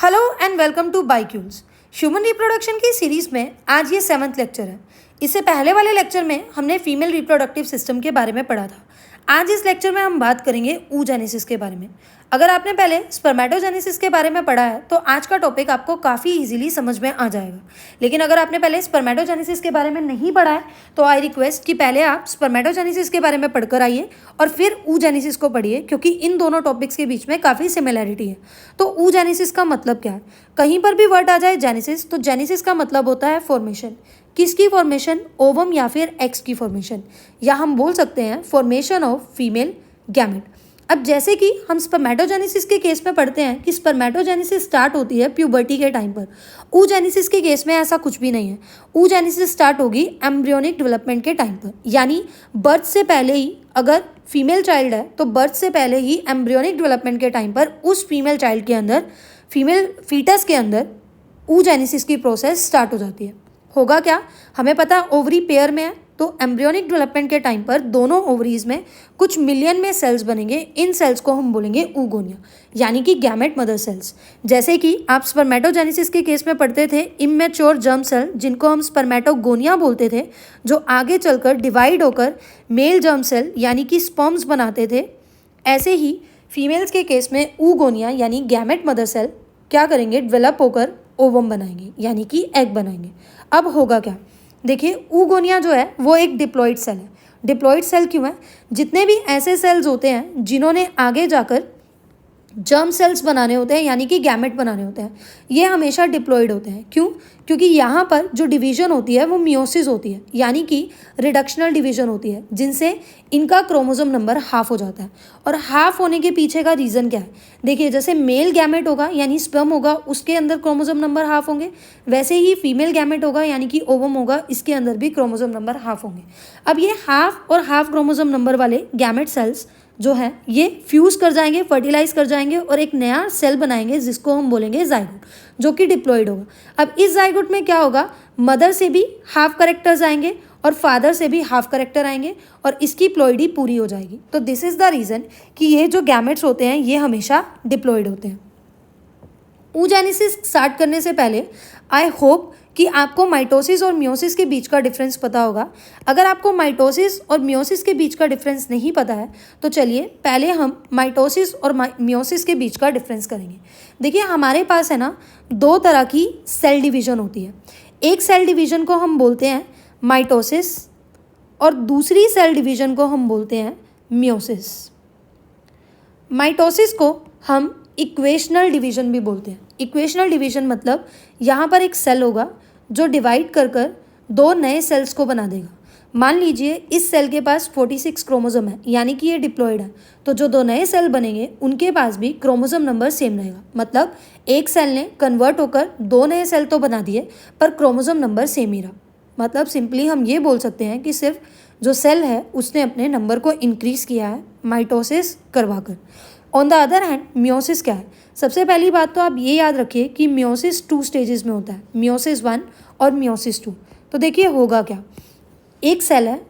Hello and welcome to बाइक्यूल्स। Human reproduction की series में आज ये 7th लेक्चर है। इससे पहले वाले लेक्चर में हमने फीमेल रिप्रोडक्टिव सिस्टम के बारे में पढ़ा था। आज इस लेक्चर में हम बात करेंगे oogenesis के बारे में। अगर आपने पहले स्पर्मेटोजेनेसिस के बारे में पढ़ा है तो आज का टॉपिक आपको काफ़ी इजीली समझ में आ जाएगा। लेकिन अगर आपने पहले स्पर्मेटोजेनेसिस के बारे में नहीं पढ़ा है तो आई रिक्वेस्ट कि पहले आप स्पर्मेटोजेनेसिस के बारे में पढ़कर आइए और फिर oogenesis को पढ़िए, क्योंकि इन दोनों टॉपिक्स के बीच में काफ़ी सिमिलैरिटी है। तो oogenesis का मतलब क्या है? कहीं पर भी वर्ड आ जाए जेनेसिस, तो जेनेसिस का मतलब होता है फॉर्मेशन। किसकी फॉर्मेशन? ओवम या फिर एक्स की फॉर्मेशन, या हम बोल सकते हैं फॉर्मेशन ऑफ फीमेल गैमेट। अब जैसे कि हम स्पर्मेटोजेनेसिस के केस में पढ़ते हैं कि स्पर्मेटोजेनेसिस स्टार्ट होती है प्यूबर्टी के टाइम पर। oogenesis के केस में ऐसा कुछ भी नहीं है। oogenesis स्टार्ट होगी एम्ब्रियोनिक डेवलपमेंट के टाइम पर, यानी बर्थ से पहले ही, अगर फीमेल चाइल्ड है तो बर्थ से पहले ही एम्ब्रियोनिक डेवलपमेंट के टाइम पर उस फीमेल चाइल्ड के अंदर, फीमेल फीटस के अंदर oogenesis की प्रोसेस स्टार्ट हो जाती है। होगा क्या? हमें पता है ओवरी पेयर में है, तो एम्ब्रियोनिक डेवलपमेंट के टाइम पर दोनों ओवरीज में कुछ मिलियन में सेल्स बनेंगे। इन सेल्स को हम बोलेंगे oogonia, यानी कि गैमेट मदर सेल्स। जैसे कि आप स्पर्मेटोजेनेसिस के केस में पढ़ते थे इमेच्योर जर्म सेल, जिनको हम स्पर्मेटोगोनिया बोलते थे, जो आगे चलकर डिवाइड होकर मेल जर्म सेल यानी कि स्पर्म्स बनाते थे। ऐसे ही फीमेल्स के केस में oogonia यानी गैमेट मदर सेल क्या करेंगे? डेवलप होकर ओवम बनाएंगे, यानी कि एग बनाएंगे। अब होगा क्या? देखिए, oogonia जो है वो एक डिप्लॉइड सेल है। डिप्लॉइड सेल क्यों है? जितने भी ऐसे सेल्स होते हैं जिन्होंने आगे जाकर जर्म सेल्स बनाने होते हैं, यानी कि गैमेट बनाने होते हैं, ये हमेशा डिप्लॉइड होते हैं। क्यों? क्योंकि यहाँ पर जो डिवीजन होती है वो मियोसिस होती है, यानी कि रिडक्शनल डिवीजन होती है, जिनसे इनका क्रोमोसोम नंबर हाफ हो जाता है। और हाफ होने के पीछे का रीज़न क्या है? देखिए, जैसे मेल गैमेट होगा यानी स्पर्म होगा, उसके अंदर क्रोमोसोम नंबर हाफ होंगे, वैसे ही फीमेल गैमेट होगा यानी कि ओवम होगा, इसके अंदर भी क्रोमोसोम नंबर हाफ होंगे। अब ये हाफ और हाफ क्रोमोसोम नंबर वाले गैमेट सेल्स जो है ये फ्यूज़ कर जाएंगे, फर्टिलाइज कर जाएंगे और एक नया सेल बनाएंगे जिसको हम बोलेंगे जाइगोट, जो कि डिप्लॉइड होगा। अब इस जाइगोट में क्या होगा? मदर से भी हाफ करेक्टर्स आएंगे और फादर से भी हाफ करेक्टर आएंगे और इसकी प्लॉइडी पूरी हो जाएगी। तो दिस इज़ द रीज़न कि ये जो गैमेट्स होते हैं ये हमेशा डिप्लॉइड होते हैं। oogenesis स्टार्ट करने से पहले आई होप कि आपको माइटोसिस और मियोसिस के बीच का डिफरेंस पता होगा। अगर आपको माइटोसिस और मियोसिस के बीच का डिफरेंस नहीं पता है तो चलिए पहले हम माइटोसिस और मियोसिस के बीच का डिफरेंस करेंगे। देखिए, हमारे पास है ना दो तरह की सेल डिवीज़न होती है। एक सेल डिवीज़न को हम बोलते हैं माइटोसिस और दूसरी सेल डिवीज़न को हम बोलते हैं मियोसिस। माइटोसिस को हम इक्वेशनल डिवीज़न भी बोलते हैं। इक्वेशनल डिवीज़न मतलब यहाँ पर एक सेल होगा जो डिवाइड कर कर दो नए सेल्स को बना देगा। मान लीजिए इस सेल के पास 46 क्रोमोसोम है, यानी कि ये डिप्लॉइड है, तो जो दो नए सेल बनेंगे उनके पास भी क्रोमोसोम नंबर सेम रहेगा। मतलब एक सेल ने कन्वर्ट होकर दो नए सेल तो बना दिए पर क्रोमोसोम नंबर सेम ही रहा। मतलब सिंपली हम ये बोल सकते हैं कि सिर्फ जो सेल है उसने अपने नंबर को इंक्रीज़ किया है माइटोसिस करवाकर। On the other hand meiosis क्या है? सबसे पहली बात तो आप ये याद रखिए कि मियोसिस 2 स्टेजेस में होता है, मियोसिस 1 और मियोसिस 2। तो देखिए होगा क्या? एक सेल है,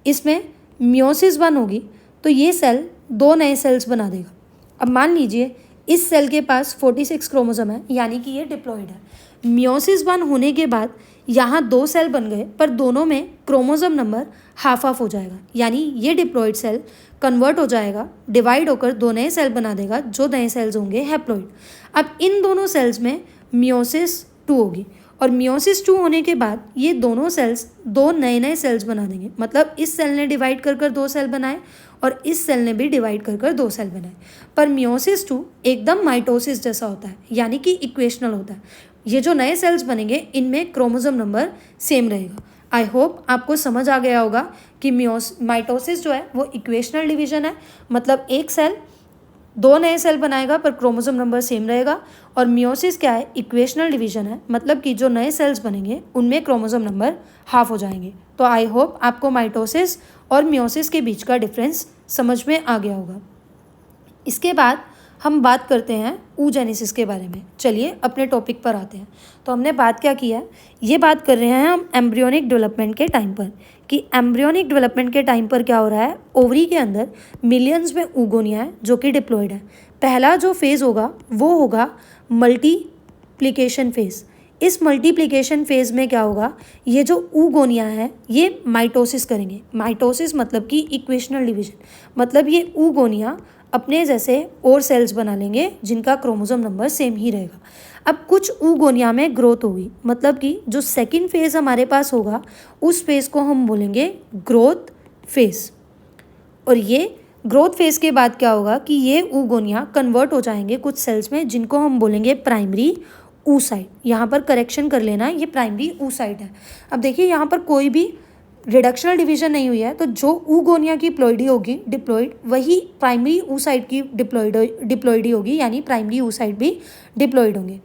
इसमें मियोसिस 1 होगी तो ये सेल दो नए सेल्स बना देगा। अब मान लीजिए इस सेल के पास 46 क्रोमोसोम है, यानी कि ये डिप्लॉइड है। मियोसिस 1 होने के बाद यहाँ दो सेल बन गए पर दोनों में क्रोमोसोम नंबर हाफ हाफ हो जाएगा, यानी ये डिप्लॉइड सेल कन्वर्ट हो जाएगा, डिवाइड होकर दो नए सेल बना देगा, जो नए सेल्स होंगे हैप्लॉइड। अब इन दोनों सेल्स में मियोसिस 2 होगी और मियोसिस 2 होने के बाद ये दोनों सेल्स दो नए नए सेल्स बना देंगे। मतलब इस सेल ने डिवाइड कर कर दो सेल बनाए और इस सेल ने भी डिवाइड कर कर दो सेल बनाए। पर मियोसिस 2 एकदम माइटोसिस जैसा होता है, यानी कि इक्वेशनल होता है। ये जो नए सेल्स बनेंगे इनमें क्रोमोसोम नंबर सेम रहेगा। आई होप आपको समझ आ गया होगा कि माइटोसिस जो है वो इक्वेशनल डिवीजन है, मतलब एक सेल दो नए सेल बनाएगा पर क्रोमोसोम नंबर सेम रहेगा। और मियोसिस क्या है? इक्वेशनल डिवीजन है, मतलब कि जो नए सेल्स बनेंगे उनमें क्रोमोसोम नंबर हाफ हो जाएंगे। तो आई होप आपको माइटोसिस और मियोसिस के बीच का डिफरेंस समझ में आ गया होगा। इसके बाद हम बात करते हैं oogenesis के बारे में। चलिए अपने टॉपिक पर आते हैं। तो हमने बात क्या किया है? ये बात कर रहे हैं हम एम्ब्रियोनिक डेवलपमेंट के टाइम पर, कि एम्ब्रियोनिक डेवलपमेंट के टाइम पर क्या हो रहा है? ओवरी के अंदर मिलियंस में oogonia है जो कि डिप्लॉइड है। पहला जो फेज़ होगा वो होगा मल्टी मल्टीप्लिकेशन फेज। इस मल्टीप्लिकेशन फेज में क्या होगा, ये जो ऊगोनिया है ये माइटोसिस करेंगे। माइटोसिस मतलब कि इक्वेशनल डिवीजन, मतलब ये ऊगोनिया अपने जैसे और सेल्स बना लेंगे जिनका क्रोमोसोम नंबर सेम ही रहेगा। अब कुछ ऊगोनिया में ग्रोथ होगी, मतलब कि जो सेकंड फेज हमारे पास होगा उस फेज को हम बोलेंगे ग्रोथ फेज। और ये ग्रोथ फेज के बाद क्या होगा कि ये ऊगोनिया कन्वर्ट हो जाएंगे कुछ सेल्स में जिनको हम बोलेंगे प्राइमरी ऊसाइट। यहाँ पर करेक्शन कर लेना, ये प्राइमरी ऊसाइट है। अब देखिए यहाँ पर कोई भी रिडक्शनल डिवीजन नहीं हुई है, तो जो ऊगोनिया की प्लॉइडी होगी डिप्लॉइड, वही प्राइमरी ऊसाइट की डिप्लॉइडी होगी, यानी प्राइमरी ऊसाइट भी डिप्लॉइड होंगे।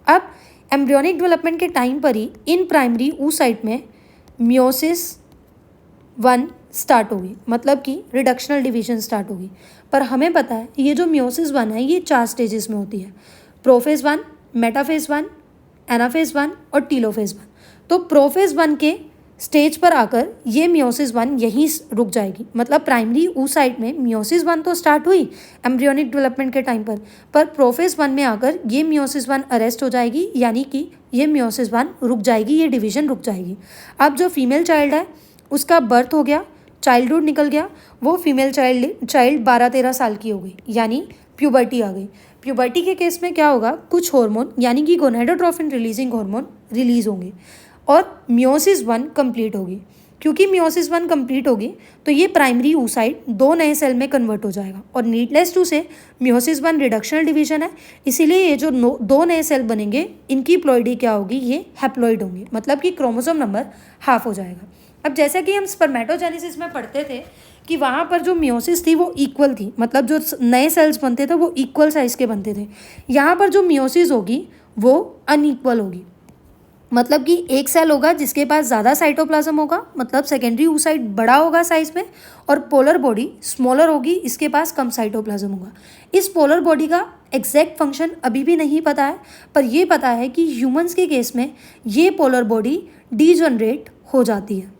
अब एम्ब्रियोनिक डेवलपमेंट के टाइम पर ही इन प्राइमरी ऊसाइट में मियोसिस 1 स्टार्ट होगी, मतलब कि रिडक्शनल डिवीजन स्टार्ट होगी। पर हमें पता है ये जो मियोसिस 1 है ये 4 स्टेजेस में होती है, प्रोफेज 1, मेटाफेज 1, एनाफेज 1 और टीलोफेज 1। तो प्रोफेज 1 के स्टेज पर आकर ये मियोसिस 1 यहीं रुक जाएगी, मतलब प्राइमरी ऊसाइट में मियोसिस 1 तो स्टार्ट हुई एम्ब्रियोनिक डेवलपमेंट के टाइम पर प्रोफेज 1 में आकर ये मियोसिस 1 अरेस्ट हो जाएगी, यानी कि ये मियोसिस 1 रुक जाएगी, ये डिवीजन रुक जाएगी। अब जो फीमेल चाइल्ड है उसका बर्थ हो गया, चाइल्डहुड निकल गया, वो फीमेल चाइल्ड 12-13 साल की हो गई, यानी प्यूबर्टी आ गई। प्यूबर्टी के केस में क्या होगा, कुछ हार्मोन यानी कि गोनाडोट्रोफिन रिलीजिंग हार्मोन रिलीज होंगे और मियोसिस 1 कंप्लीट होगी। क्योंकि मियोसिस 1 कंप्लीट होगी तो ये प्राइमरी ऊसाइट 2 नए सेल में कन्वर्ट हो जाएगा। और नीडलेस टू से मियोसिस 1 रिडक्शनल डिवीजन है, इसीलिए ये जो 2 नए सेल बनेंगे इनकी प्लॉइडी क्या होगी, ये हैप्लॉइड होंगे, मतलब कि क्रोमोसोम नंबर हाफ हो जाएगा। अब जैसा कि हम स्पर्मेटोजेनेसिस में पढ़ते थे कि वहाँ पर जो मियोसिस थी वो इक्वल थी, मतलब जो नए सेल्स बनते थे वो इक्वल साइज़ के बनते थे। यहाँ पर जो मियोसिस होगी वो अनइक्वल होगी, मतलब कि एक सेल होगा जिसके पास ज़्यादा साइटोप्लाज्म होगा, मतलब सेकेंडरी ऊसाइट बड़ा होगा साइज में, और पोलर बॉडी स्मॉलर होगी, इसके पास कम साइटोप्लाज्म होगा। इस पोलर बॉडी का एग्जैक्ट फंक्शन अभी भी नहीं पता है, पर यह पता है कि ह्यूमंस के केस में ये पोलर बॉडी डीजनरेट हो जाती है।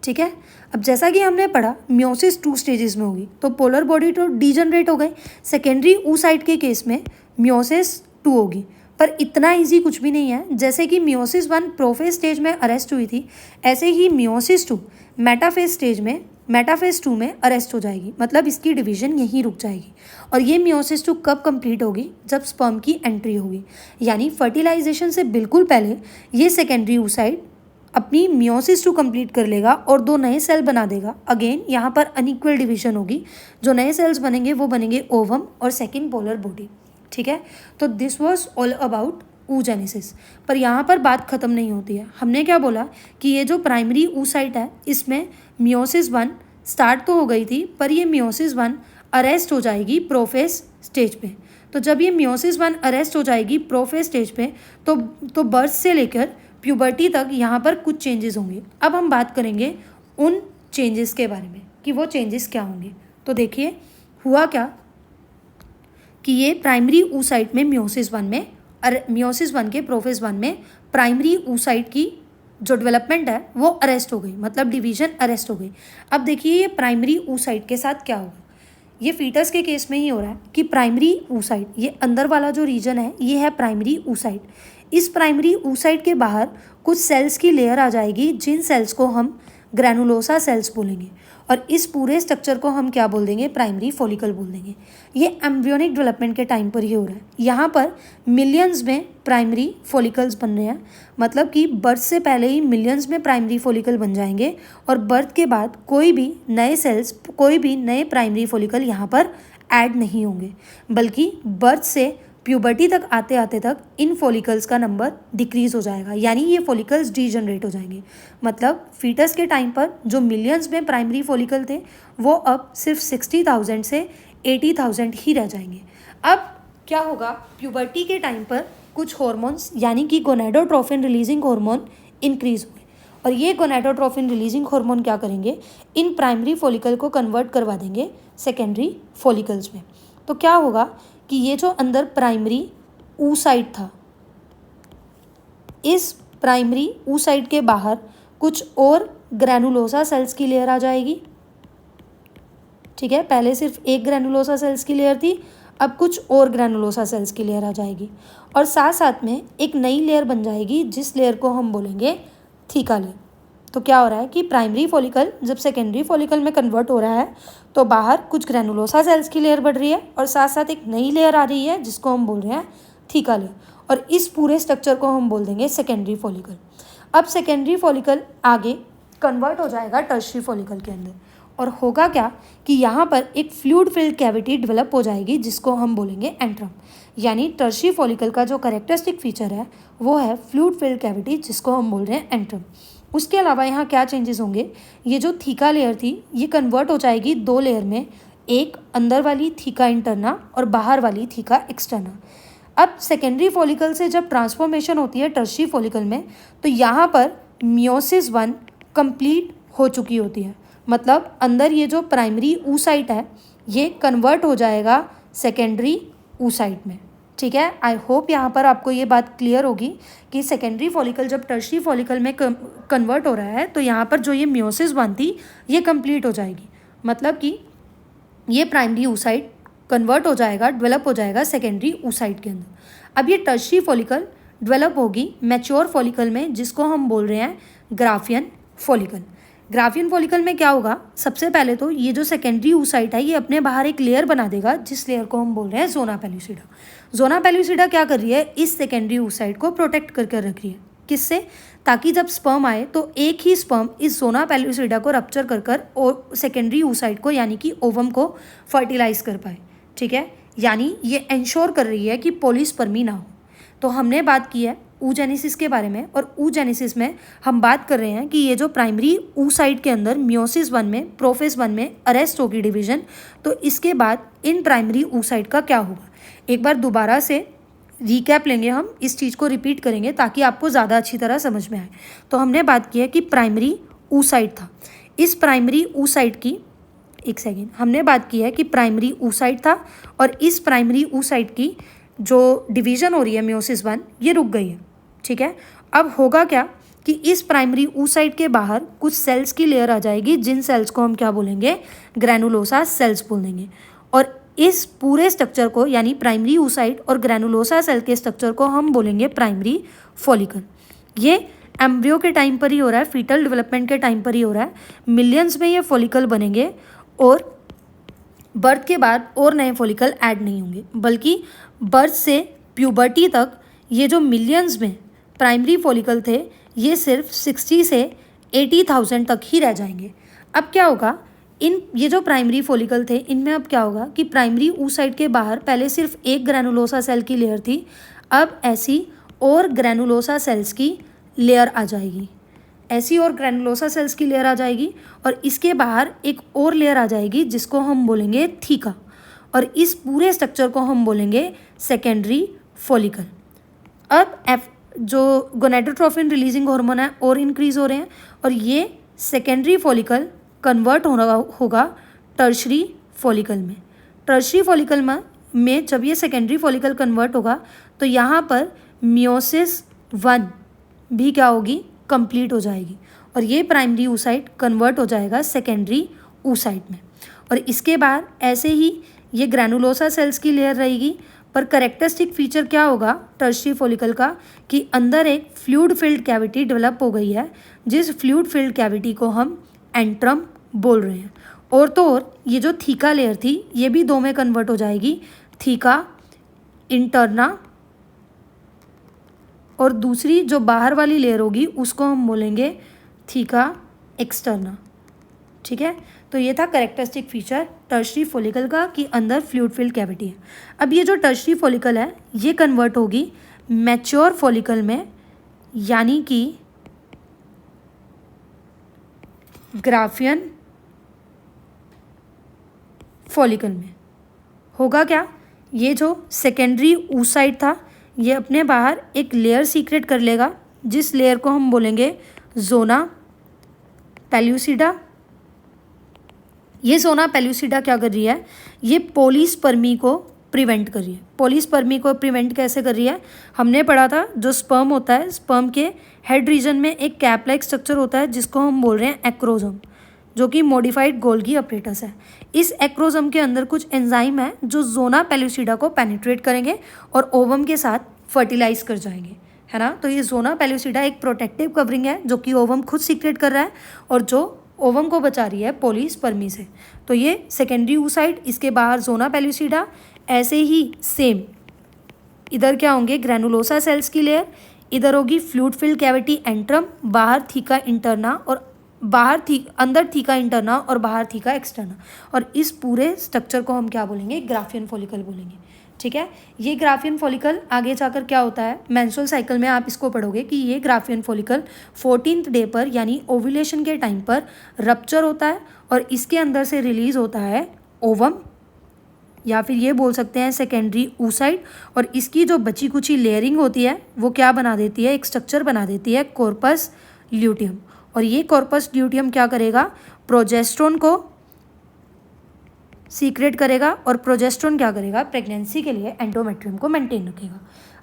ठीक है, अब जैसा कि हमने पढ़ा मियोसिस 2 स्टेजेस में होगी, तो पोलर बॉडी तो डीजनरेट हो गई। सेकेंडरी ऊसाइट के केस में मियोसिस 2 होगी, पर इतना इजी कुछ भी नहीं है। जैसे कि मियोसिस 1 प्रोफेज स्टेज में अरेस्ट हुई थी, ऐसे ही मियोसिस 2 मेटाफेज 2 में अरेस्ट हो जाएगी, मतलब इसकी डिवीजन यहीं रुक जाएगी। और ये मियोसिस 2 कब कंप्लीट होगी, जब स्पर्म की एंट्री होगी, यानी फर्टिलाइजेशन से बिल्कुल पहले ये सेकेंडरी ऊसाइट अपनी मियोसिस 2 कंप्लीट कर लेगा और 2 नए सेल बना देगा। अगेन यहाँ पर अनइक्वल डिवीजन होगी, जो नए सेल्स बनेंगे वो बनेंगे ओवम और सेकेंड पोलर बॉडी। ठीक है, तो this was all about oogenesis. पर यहाँ पर बात खत्म नहीं होती है। हमने क्या बोला कि ये जो प्राइमरी ऊसाइट है इसमें मियोसिस 1 स्टार्ट तो हो गई थी, पर ये मियोसिस 1 अरेस्ट हो जाएगी प्रोफेज स्टेज पे। तो जब ये मियोसिस 1 अरेस्ट हो जाएगी प्रोफेज स्टेज पे तो बर्थ से लेकर प्यूबर्टी तक यहाँ पर कुछ चेंजेस होंगे। अब हम बात करेंगे उन चेंजेस के बारे में कि वो चेंजेस क्या होंगे। तो देखिए हुआ क्या कि ये प्राइमरी ऊसाइट में मियोसिस 1 के प्रोफेज 1 में प्राइमरी ऊसाइट की जो डेवलपमेंट है वो अरेस्ट हो गई, मतलब डिवीजन अरेस्ट हो गई। अब देखिए ये प्राइमरी ऊसाइट के साथ क्या होगा, ये फीटस के केस में ही हो रहा है कि प्राइमरी ऊसाइट, ये अंदर वाला जो रीजन है ये है प्राइमरी ऊसाइट। इस प्राइमरी ऊसाइट के बाहर कुछ सेल्स की लेयर आ जाएगी, जिन सेल्स को हम ग्रैनुलोसा सेल्स बोलेंगे, और इस पूरे स्ट्रक्चर को हम क्या बोल देंगे, प्राइमरी फॉलिकल बोल देंगे। ये एम्ब्रियोनिक डेवलपमेंट के टाइम पर ही हो रहा है। यहाँ पर मिलियंस में प्राइमरी फॉलिकल्स बन रहे हैं, मतलब कि बर्थ से पहले ही मिलियंस में प्राइमरी फॉलिकल बन जाएंगे, और बर्थ के बाद कोई भी नए प्राइमरी फॉलिकल यहाँ पर ऐड नहीं होंगे, बल्कि बर्थ से प्यूबर्टी तक आते आते तक इन फॉलिकल्स का नंबर डिक्रीज हो जाएगा, यानी ये फॉलिकल्स डीजनरेट हो जाएंगे। मतलब फीटस के टाइम पर जो मिलियंस में प्राइमरी फॉलिकल थे वो अब सिर्फ 60,000 से 80,000 ही रह जाएंगे। अब क्या होगा, प्यूबर्टी के टाइम पर कुछ हार्मोन्स यानी कि गोनाडोट्रोफिन रिलीजिंग हार्मोन इंक्रीज हुए, और ये गोनाडोट्रोफिन रिलीजिंग हार्मोन क्या करेंगे, इन प्राइमरी फॉलिकल को कन्वर्ट करवा देंगे सेकेंडरी फॉलिकल्स में। तो क्या होगा कि ये जो अंदर प्राइमरी ऊसाइट था, इस प्राइमरी ऊसाइट के बाहर कुछ और ग्रैनुलोसा सेल्स की लेयर आ जाएगी। ठीक है, पहले सिर्फ एक ग्रैनुलोसा सेल्स की लेयर थी, अब कुछ और ग्रैनुलोसा सेल्स की लेयर आ जाएगी और साथ साथ में एक नई लेयर बन जाएगी जिस लेयर को हम बोलेंगे थीका लेयर। तो क्या हो रहा है कि प्राइमरी फॉलिकल जब सेकेंडरी फॉलिकल में कन्वर्ट हो रहा है तो बाहर कुछ ग्रैनुलोसा सेल्स की लेयर बढ़ रही है और साथ साथ एक नई लेयर आ रही है जिसको हम बोल रहे हैं थीका लेयर, और इस पूरे स्ट्रक्चर को हम बोल देंगे सेकेंडरी फॉलिकल। अब सेकेंडरी फॉलिकल आगे कन्वर्ट हो जाएगा टर्शियरी फॉलिकल के अंदर और होगा क्या कि यहाँ पर एक फ्लूइड फिल्ड कैविटी डेवलप हो जाएगी जिसको हम बोलेंगे एंट्रम। यानी टर्शियरी फॉलिकल का जो कैरेक्टरिस्टिक फीचर है वो है फ्लूइड फिल्ड कैविटी जिसको हम बोल रहे हैं एंट्रम। उसके अलावा यहाँ क्या चेंजेस होंगे, ये जो थीका लेयर थी ये कन्वर्ट हो जाएगी दो लेयर में, एक अंदर वाली थीका इंटरना और बाहर वाली थीका एक्सटर्ना। अब सेकेंडरी फॉलिकल से जब ट्रांसफॉर्मेशन होती है टर्शियरी फॉलिकल में तो यहाँ पर मियोसिस 1 कंप्लीट हो चुकी होती है, मतलब अंदर ये जो प्राइमरी oocyte है ये कन्वर्ट हो जाएगा सेकेंडरी oocyte में। ठीक है, आई होप यहाँ पर आपको ये बात क्लियर होगी कि सेकेंडरी फॉलिकल जब टर्शियरी फॉलिकल में कन्वर्ट हो रहा है तो यहाँ पर जो ये मियोसिस 1 थी ये कंप्लीट हो जाएगी, मतलब कि ये प्राइमरी oocyte कन्वर्ट हो जाएगा, डेवलप हो जाएगा सेकेंडरी oocyte के अंदर। अब ये टर्शियरी फॉलिकल डेवलप होगी मैच्योर फॉलिकल में जिसको हम बोल रहे हैं ग्राफियन फॉलिकल। ग्राफियन फॉलिकल में क्या होगा, सबसे पहले तो ये जो सेकेंडरी oocyte है ये अपने बाहर एक लेयर बना देगा जिस लेयर को हम बोल रहे हैं जोना पेलुसिडा। जोना पेलुसिडा क्या कर रही है, इस सेकेंडरी oocyte को प्रोटेक्ट करके रख रही है, किससे, ताकि जब स्पर्म आए तो एक ही स्पर्म इस जोना पेलुसिडा को रप्चर कर कर और सेकेंडरी oocyte को यानी कि ओवम को फर्टिलाइज कर पाए। ठीक है, यानी ये इंश्योर कर रही है कि पॉलीस्पर्मी ना हो। तो हमने बात की है oogenesis के बारे में, और oogenesis में हम बात कर रहे हैं कि ये जो प्राइमरी oocyte के अंदर मियोसिस 1 में प्रोफेज 1 में अरेस्ट होगी डिवीजन, तो इसके बाद इन प्राइमरी oocyte का क्या होगा। एक बार दोबारा से रिकैप लेंगे, हम इस चीज़ को रिपीट करेंगे ताकि आपको ज़्यादा अच्छी तरह समझ में आए। तो हमने बात की है कि प्राइमरी oocyte था, इस प्राइमरी oocyte की हमने बात की है कि प्राइमरी oocyte था और इस प्राइमरी oocyte की जो डिवीज़न हो रही है मियोसिस 1 ये रुक गई है। ठीक है, अब होगा क्या कि इस प्राइमरी oocyte के बाहर कुछ सेल्स की लेयर आ जाएगी जिन सेल्स को हम क्या बोलेंगे, ग्रैनुलोसा सेल्स बोल देंगे, और इस पूरे स्ट्रक्चर को यानी प्राइमरी oocyte और ग्रैनुलोसा सेल के स्ट्रक्चर को हम बोलेंगे प्राइमरी फॉलिकल। ये एम्ब्रियो के टाइम पर ही हो रहा है, फीटल डेवलपमेंट के टाइम पर ही हो रहा है, मिलियंस में ये फॉलिकल बनेंगे और बर्थ के बाद और नए फॉलिकल ऐड नहीं होंगे, बल्कि बर्थ से प्यूबर्टी तक ये जो मिलियंस में प्राइमरी फॉलिकल थे ये सिर्फ 60 से 80,000 तक ही रह जाएंगे। अब क्या होगा, ये जो प्राइमरी फॉलिकल थे इनमें अब क्या होगा कि प्राइमरी oocyte के बाहर पहले सिर्फ एक ग्रैनुलोसा सेल की लेयर थी, अब ऐसी और ग्रैनुलोसा सेल्स की लेयर आ जाएगी, ऐसी और ग्रैनुलोसा सेल्स की लेयर आ जाएगी और इसके बाहर एक और लेयर आ जाएगी जिसको हम बोलेंगे थीका, और इस पूरे स्ट्रक्चर को हम बोलेंगे सेकेंडरी फॉलिकल। अब जो गोनेडोट्रोफिन रिलीजिंग हार्मोन है और इंक्रीज हो रहे हैं और ये सेकेंडरी फॉलिकल कन्वर्ट होगा टर्शियरी फॉलिकल में। टर्शियरी फॉलिकल में जब ये सेकेंडरी फॉलिकल कन्वर्ट होगा तो यहाँ पर मियोसिस 1 भी क्या होगी, कंप्लीट हो जाएगी और ये प्राइमरी oocyte कन्वर्ट हो जाएगा सेकेंडरी oocyte में, और इसके बाद ऐसे ही ये ग्रैनुलोसा सेल्स की लेयर रहेगी। पर करेक्टरिस्टिक फीचर क्या होगा टर्शियरी फॉलिकल का कि अंदर एक फ्लूइड फिल्ड कैविटी डेवलप हो गई है जिस फ्लूइड फिल्ड कैविटी को हम एंट्रम बोल रहे हैं। और तो और ये जो थीका लेयर थी ये भी दो में कन्वर्ट हो जाएगी, थीका इंटरना, और दूसरी जो बाहर वाली लेयर होगी उसको हम बोलेंगे थीका एक्सटर्ना। ठीक है, तो ये था करेक्टरिस्टिक फीचर टर्शियरी फॉलिकल का कि अंदर फ्लूइड फिल्ड कैविटी है। अब ये जो टर्शियरी फॉलिकल है ये कन्वर्ट होगी मैच्योर फॉलिकल में, यानी कि ग्राफियन फॉलिकल में। होगा क्या, ये जो सेकेंडरी oocyte था ये अपने बाहर एक लेयर सीक्रेट कर लेगा जिस लेयर को हम बोलेंगे जोना पेलुसिडा। ये जोना पेलुसिडा क्या कर रही है, ये पॉलीस्पर्मी को प्रिवेंट कर रही है। पॉलीस्पर्मी को प्रिवेंट कैसे कर रही है, हमने पढ़ा था जो स्पर्म होता है, स्पर्म के हेड रीजन में एक कैप लाइक स्ट्रक्चर होता है जिसको हम बोल रहे हैं एक्रोजोम, जो कि मॉडिफाइड गोल्गी अपरेटस है। इस एक्रोसोम के अंदर कुछ एंजाइम है जो जोना पेलुसिडा को पेनिट्रेट करेंगे और ओवम के साथ फर्टिलाइज कर जाएंगे, है ना। तो ये जोना पेलुसिडा एक प्रोटेक्टिव कवरिंग है जो कि ओवम खुद सीक्रेट कर रहा है और जो ओवम को बचा रही है पोलीस्पर्मी से। तो ये सेकेंडरी oocyte, इसके बाहर जोना पेलुसिडा, ऐसे ही सेम इधर क्या होंगे ग्रैनुलोसा सेल्स की लेयर, इधर होगी फ्लूइड फिल्ड कैविटी एंट्रम, बाहर थीका इंटरना और अंदर थीका इंटरना और बाहर थीका एक्सटर्ना। और इस पूरे स्ट्रक्चर को हम क्या बोलेंगे, ग्राफियन फॉलिकल बोलेंगे, ठीक है। ये ग्राफियन फॉलिकल आगे जाकर क्या होता है, मेंस्ट्रुअल साइकिल में आप इसको पढ़ोगे कि ये ग्राफियन फॉलिकल 14th डे पर यानी ओव्यूलेशन के टाइम पर रप्चर होता है और इसके अंदर से रिलीज होता है ओवम, या फिर ये बोल सकते हैं सेकेंडरी oocyte। और इसकी जो बची कुची लेयरिंग होती है वो क्या बना देती है, एक स्ट्रक्चर बना देती है कॉर्पस ल्यूटियम। और ये कॉर्पस ल्यूटियम क्या करेगा, प्रोजेस्ट्रोन को सीक्रेट करेगा और प्रोजेस्ट्रोन क्या करेगा, प्रेगनेंसी के लिए एंडोमेट्रियम को मेंटेन रखेगा।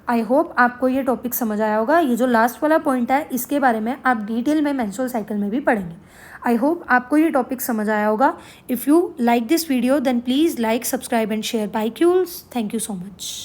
आई होप आपको ये टॉपिक समझ आया होगा। ये जो लास्ट वाला पॉइंट है इसके बारे में आप डिटेल में मेंस्ट्रुअल साइकिल में भी पढ़ेंगे। आई होप आपको ये टॉपिक समझ आया होगा। If you like this video then please like, subscribe and share बाइक्यूल्स। Thank you so much.